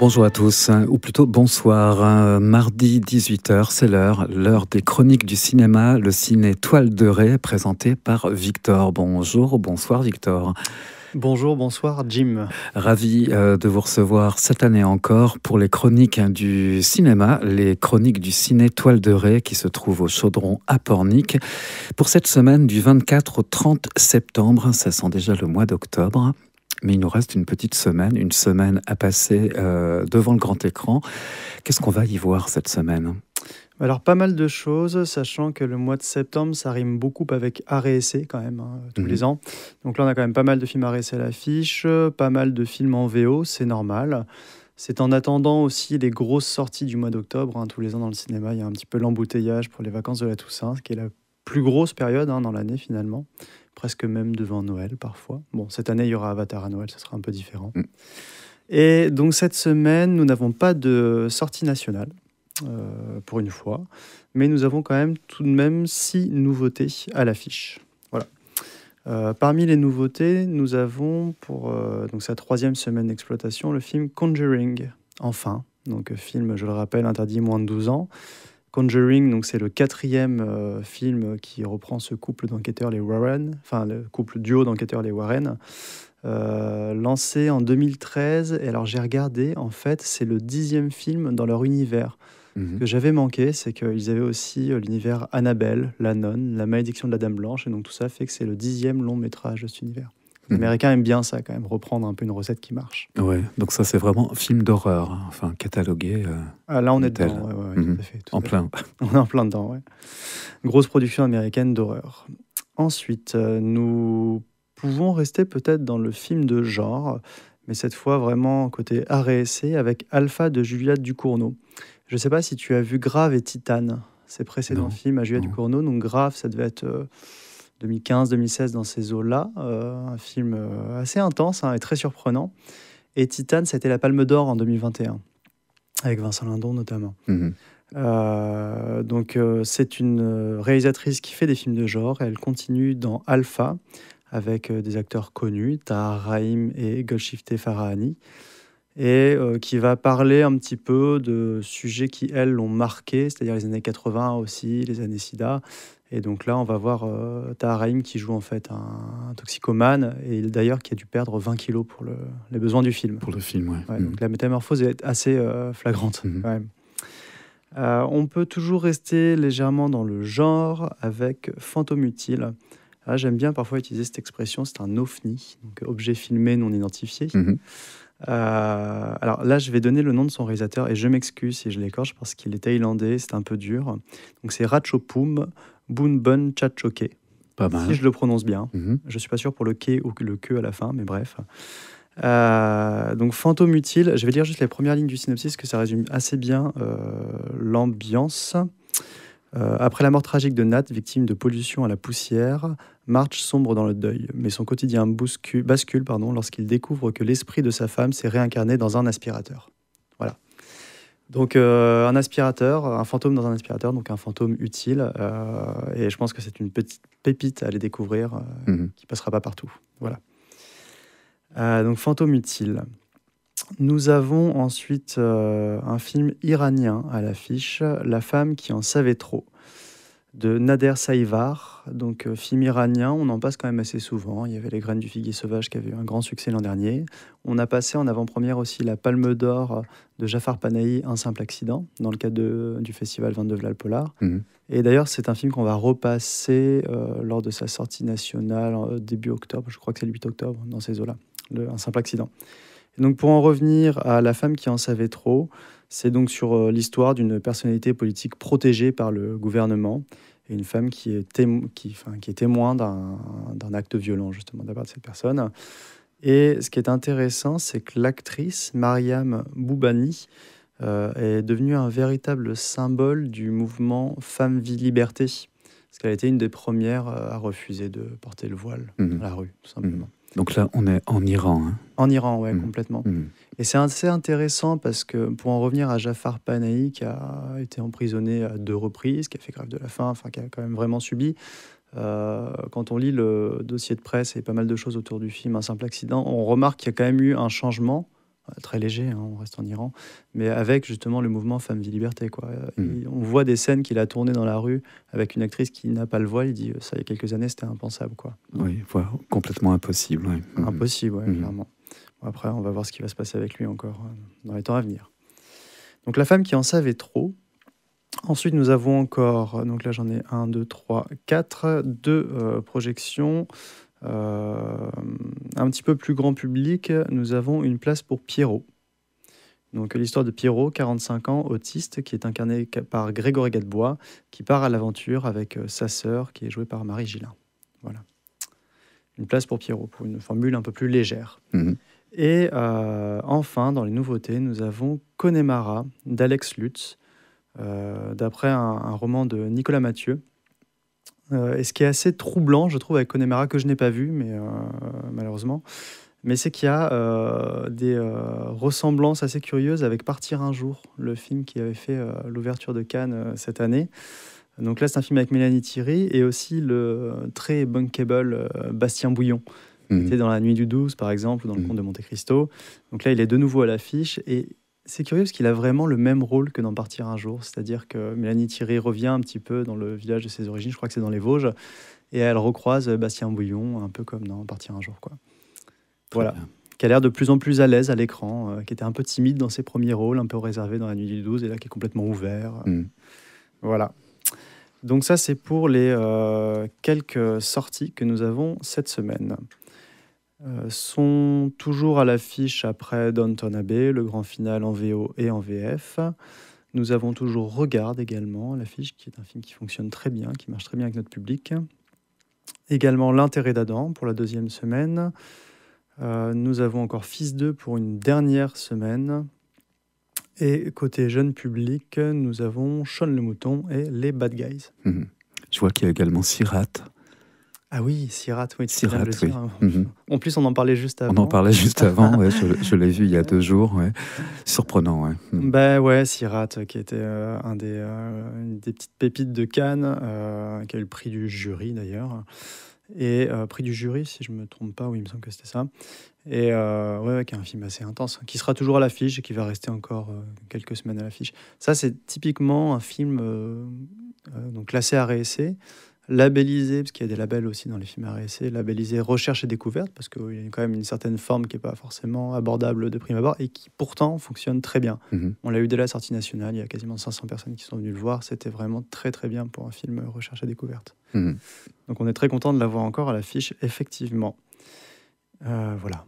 Bonjour à tous, ou plutôt bonsoir. Mardi 18h, c'est l'heure des chroniques du cinéma, le ciné Toile de Ré, présenté par Victor. Bonjour, bonsoir Victor. Bonjour, bonsoir Jim. Ravi de vous recevoir cette année encore pour les chroniques du cinéma, les chroniques du ciné Toile de Ré qui se trouvent au Chaudron à Pornic. Pour cette semaine du 24 au 30 septembre, ça sent déjà le mois d'octobre. Mais il nous reste une petite semaine, une semaine à passer devant le grand écran. Qu'est-ce qu'on va y voir cette semaine ? Alors pas mal de choses, sachant que le mois de septembre, ça rime beaucoup avec art et essai quand même, tous les ans. Donc là, on a quand même pas mal de films art et essai à l'affiche, pas mal de films en VO, c'est normal. C'est en attendant aussi les grosses sorties du mois d'octobre. Tous les ans dans le cinéma, il y a un petit peu l'embouteillage pour les vacances de la Toussaint, ce qui est la plus grosse période dans l'année finalement. Presque même devant Noël parfois. Bon, cette année, il y aura Avatar à Noël, ça sera un peu différent. Et donc cette semaine, nous n'avons pas de sortie nationale, pour une fois, mais nous avons quand même tout de même 6 nouveautés à l'affiche. Voilà. Parmi les nouveautés, nous avons pour donc sa 3e semaine d'exploitation le film Conjuring, enfin. Donc film, je le rappelle, interdit moins de 12 ans. Conjuring, donc c'est le 4e film qui reprend ce couple d'enquêteurs, les Warren, enfin le couple duo d'enquêteurs, les Warren, lancé en 2013. Et alors j'ai regardé, en fait, c'est le 10e film dans leur univers. Ce que j'avais manqué, c'est qu'ils avaient aussi l'univers Annabelle, la nonne, la malédiction de la Dame Blanche, et donc tout ça fait que c'est le 10e long métrage de cet univers. Les Américains aiment bien ça, quand même, reprendre un peu une recette qui marche. Ouais, donc ça c'est vraiment un film d'horreur, enfin catalogué. Là on est dedans, ouais, tout à fait. En plein. On est en plein dedans, ouais. Grosse production américaine d'horreur. Ensuite, nous pouvons rester peut-être dans le film de genre, mais cette fois vraiment côté art et essai, avec Alpha de Julia Ducournau. Je ne sais pas si tu as vu Grave et Titane, ces précédents films à Julia Ducournau. Donc Grave, ça devait être 2015-2016 dans ces eaux-là. Un film assez intense et très surprenant. Et Titane, ça a été la Palme d'Or en 2021, avec Vincent Lindon notamment. Donc c'est une réalisatrice qui fait des films de genre. Elle continue dans Alpha, avec des acteurs connus, Tahar Rahim et Golshifteh Farahani, et qui va parler un petit peu de sujets qui, elles, l'ont marqué, c'est-à-dire les années 80 aussi, les années SIDA. Et donc là, on va voir Tahar Rahim qui joue en fait un toxicomane, et d'ailleurs qui a dû perdre 20 kilos pour les besoins du film. Pour le film, ouais. Donc la métamorphose est assez flagrante quand même. On peut toujours rester légèrement dans le genre avec Fantôme utile. Là, j'aime bien parfois utiliser cette expression, c'est un OFNI, donc objet filmé non identifié. Alors là, je vais donner le nom de son réalisateur et je m'excuse si je l'écorche parce qu'il est thaïlandais, c'est un peu dur. Donc c'est Ratchopum Boonbun Chachoke. Pas mal. Si je le prononce bien. Je suis pas sûr pour le K ou le que à la fin, mais bref. Donc Fantôme utile, je vais lire juste les premières lignes du synopsis, que ça résume assez bien l'ambiance. Après la mort tragique de Nat, victime de pollution à la poussière, Marge sombre dans le deuil, mais son quotidien bascule lorsqu'il découvre que l'esprit de sa femme s'est réincarné dans un aspirateur. Voilà. Donc un aspirateur, un fantôme dans un aspirateur, donc un fantôme utile, et je pense que c'est une petite pépite à aller découvrir qui passera pas partout. Voilà. Donc Fantôme utile. Nous avons ensuite un film iranien à l'affiche, La femme qui en savait trop, de Nader Saïvar. Donc film iranien, on en passe quand même assez souvent. Il y avait Les graines du figuier sauvage qui avait eu un grand succès l'an dernier. On a passé en avant-première aussi la Palme d'Or de Jafar Panahi, Un simple accident, dans le cadre du festival 22 V'là le Polar. Et d'ailleurs, c'est un film qu'on va repasser lors de sa sortie nationale début octobre. Je crois que c'est le 8 octobre, dans ces eaux-là, Un simple accident. Et donc pour en revenir à La femme qui en savait trop, c'est donc sur l'histoire d'une personnalité politique protégée par le gouvernement et une femme qui est témoin d'un acte violent justement de la part de cette personne. Et ce qui est intéressant, c'est que l'actrice Mariam Boubani est devenue un véritable symbole du mouvement Femmes, Vie, Liberté, parce qu'elle a été une des premières à refuser de porter le voile dans la rue, tout simplement. Donc là, on est en Iran. En Iran, ouais, complètement. Et c'est assez intéressant parce que, pour en revenir à Jafar Panahi, qui a été emprisonné à 2 reprises, qui a fait grève de la faim, qui a quand même vraiment subi, quand on lit le dossier de presse et pas mal de choses autour du film Un simple accident, on remarque qu'il y a quand même eu un changement très léger, hein, on reste en Iran, mais avec justement le mouvement Femmes, Vie, Liberté, quoi. On voit des scènes qu'il a tournées dans la rue avec une actrice qui n'a pas le voile, il dit ça il y a quelques années c'était impensable, quoi. Oui, voilà, complètement impossible. Oui. Impossible, ouais, clairement. Bon, après, on va voir ce qui va se passer avec lui encore dans les temps à venir. Donc La femme qui en savait trop. Ensuite, nous avons encore, donc là j'en ai 1, 2, 3, 4, 2 projections. Un petit peu plus grand public, nous avons Une place pour Pierrot. Donc l'histoire de Pierrot, 45 ans, autiste, qui est incarné par Grégory Gadebois, qui part à l'aventure avec sa sœur, qui est jouée par Marie Gillin. Voilà. Une place pour Pierrot, pour une formule un peu plus légère. Et enfin, dans les nouveautés, nous avons Connemara d'Alex Lutz, d'après un roman de Nicolas Mathieu. Et ce qui est assez troublant, je trouve, avec Connemara, que je n'ai pas vu, mais malheureusement, mais c'est qu'il y a des ressemblances assez curieuses avec Partir un jour, le film qui avait fait l'ouverture de Cannes cette année. Donc là, c'est un film avec Mélanie Thierry et aussi le très bankable Bastien Bouillon, qui était dans La Nuit du 12, par exemple, ou dans Le Comte de Monte Cristo. Donc là, il est de nouveau à l'affiche et c'est curieux parce qu'il a vraiment le même rôle que dans Partir un jour, c'est-à-dire que Mélanie Thierry revient un petit peu dans le village de ses origines, je crois que c'est dans les Vosges, et elle recroise Bastien Bouillon, un peu comme dans Partir un jour, quoi. Voilà, qui a l'air de plus en plus à l'aise à l'écran, qui était un peu timide dans ses premiers rôles, un peu réservé dans La Nuit du 12, et là qui est complètement ouvert. Voilà. Donc ça, c'est pour les quelques sorties que nous avons cette semaine. Sont toujours à l'affiche après Downton Abbey, le grand final en VO et en VF. Nous avons toujours Regarde également à l'affiche, qui est un film qui fonctionne très bien, qui marche très bien avec notre public. Également L'intérêt d'Adam pour la deuxième semaine. Nous avons encore Fils 2 pour une dernière semaine. Et côté jeune public, nous avons Sean le Mouton et Les Bad Guys. Je vois qu'il y a également Sirat. Ah oui, Sirat, oui, tu Sirat, viens de le dire. En plus, on en parlait juste avant. On en parlait juste avant, ouais, je l'ai vu il y a 2 jours. Ouais. Surprenant, ouais. Ben ouais, Sirat, qui était une des petites pépites de Cannes, qui a eu le prix du jury d'ailleurs. Et prix du jury, si je ne me trompe pas, oui, il me semble que c'était ça. Et ouais, qui est un film assez intense, qui sera toujours à l'affiche et qui va rester encore quelques semaines à l'affiche. Ça, c'est typiquement un film donc classé Art et Essai, labellisé, parce qu'il y a des labels aussi dans les films Art et Essai, labellisé Recherche et Découverte, parce qu'il y a quand même une certaine forme qui n'est pas forcément abordable de prime abord, et qui pourtant fonctionne très bien. On l'a eu dès la sortie nationale, il y a quasiment 500 personnes qui sont venues le voir, c'était vraiment très très bien pour un film Recherche et Découverte. Donc on est très content de l'avoir encore à l'affiche, effectivement. Voilà.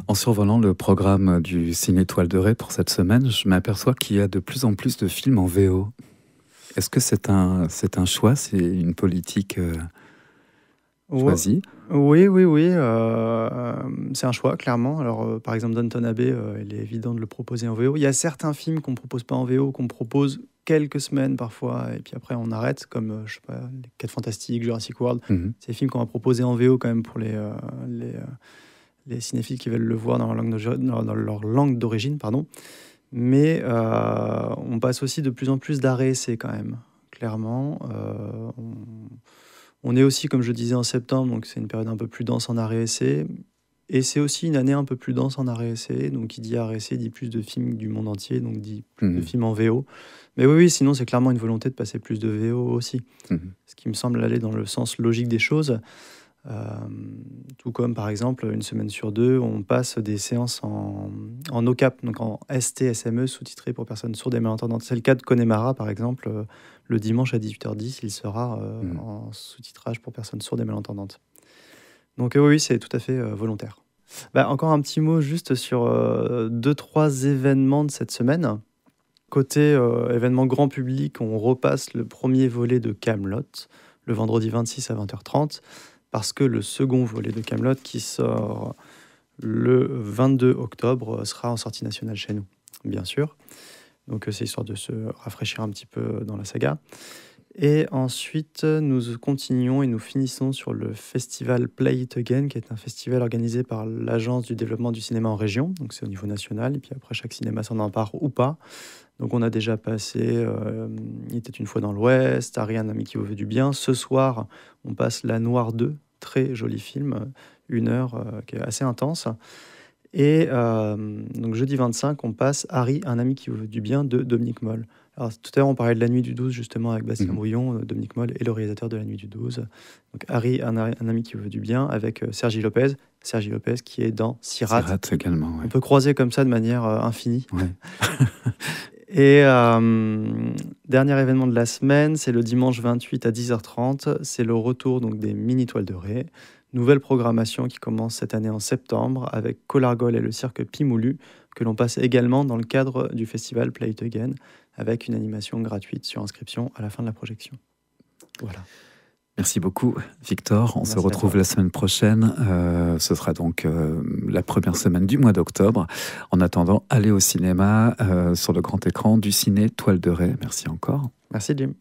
En survolant le programme du Ciné Toile de Ré pour cette semaine, je m'aperçois qu'il y a de plus en plus de films en VO. Est-ce que c'est un choix, c'est une politique choisie? Oui. C'est un choix, clairement. Alors, par exemple, Downton Abbey, il est évident de le proposer en VO. Il y a certains films qu'on ne propose pas en VO, qu'on propose quelques semaines parfois, et puis après on arrête, comme je sais pas, Les 4 Fantastiques, Jurassic World. C'est des films qu'on va proposer en VO quand même pour les cinéphiles qui veulent le voir dans leur langue d'origine, pardon. Mais on passe aussi de plus en plus d'arrêts essais quand même, clairement. On est aussi, comme je disais, en septembre, donc c'est une période un peu plus dense en arrêt essais. Et c'est aussi une année un peu plus dense en arrêt essais. Donc qui dit arrêt essais dit plus de films du monde entier, donc dit plus de films en VO. Mais oui, sinon c'est clairement une volonté de passer plus de VO aussi. Ce qui me semble aller dans le sens logique des choses. Tout comme par exemple une semaine sur 2 on passe des séances en OCAP, donc en ST-SME, sous-titré pour personnes sourdes et malentendantes. C'est le cas de Connemara par exemple, le dimanche à 18h10 il sera en sous-titrage pour personnes sourdes et malentendantes. Donc oui, c'est tout à fait volontaire. Encore un petit mot juste sur 2-3 événements de cette semaine. Côté événement grand public, on repasse le premier volet de Kaamelott le vendredi 26 à 20h30, parce que le second volet de Kaamelott, qui sort le 22 octobre, sera en sortie nationale chez nous, bien sûr. Donc c'est histoire de se rafraîchir un petit peu dans la saga. Et ensuite, nous continuons et nous finissons sur le festival Play It Again, qui est un festival organisé par l'Agence du développement du cinéma en région. Donc c'est au niveau national, et puis après chaque cinéma s'en empare ou pas. Donc on a déjà passé Il était une fois dans l'Ouest, Ariane, ami qui vous veut du bien. Ce soir, on passe La Noire 2, très joli film, 1 heure, qui est assez intense. Et donc jeudi 25, on passe Harry, un ami qui vous veut du bien de Dominique Moll. Alors, tout à l'heure, on parlait de La Nuit du 12, justement, avec Bastien Brouillon. Dominique Moll est le réalisateur de La Nuit du 12. Donc, Harry, un ami qui vous veut du bien, avec Sergi Lopez. Sergi Lopez qui est dans Sirat. Sirat également, ouais. On peut croiser comme ça de manière infinie. Ouais. Et dernier événement de la semaine, c'est le dimanche 28 à 10h30. C'est le retour donc, des mini-toiles de Ré. Nouvelle programmation qui commence cette année en septembre avec Colargol et le cirque Pimoulu, que l'on passe également dans le cadre du festival Play It Again, avec une animation gratuite sur inscription à la fin de la projection. Voilà. Merci beaucoup, Victor. On se retrouve la semaine prochaine. Ce sera donc la première semaine du mois d'octobre. En attendant, allez au cinéma sur le grand écran du ciné Toile de Ré. Merci encore. Merci, Jim.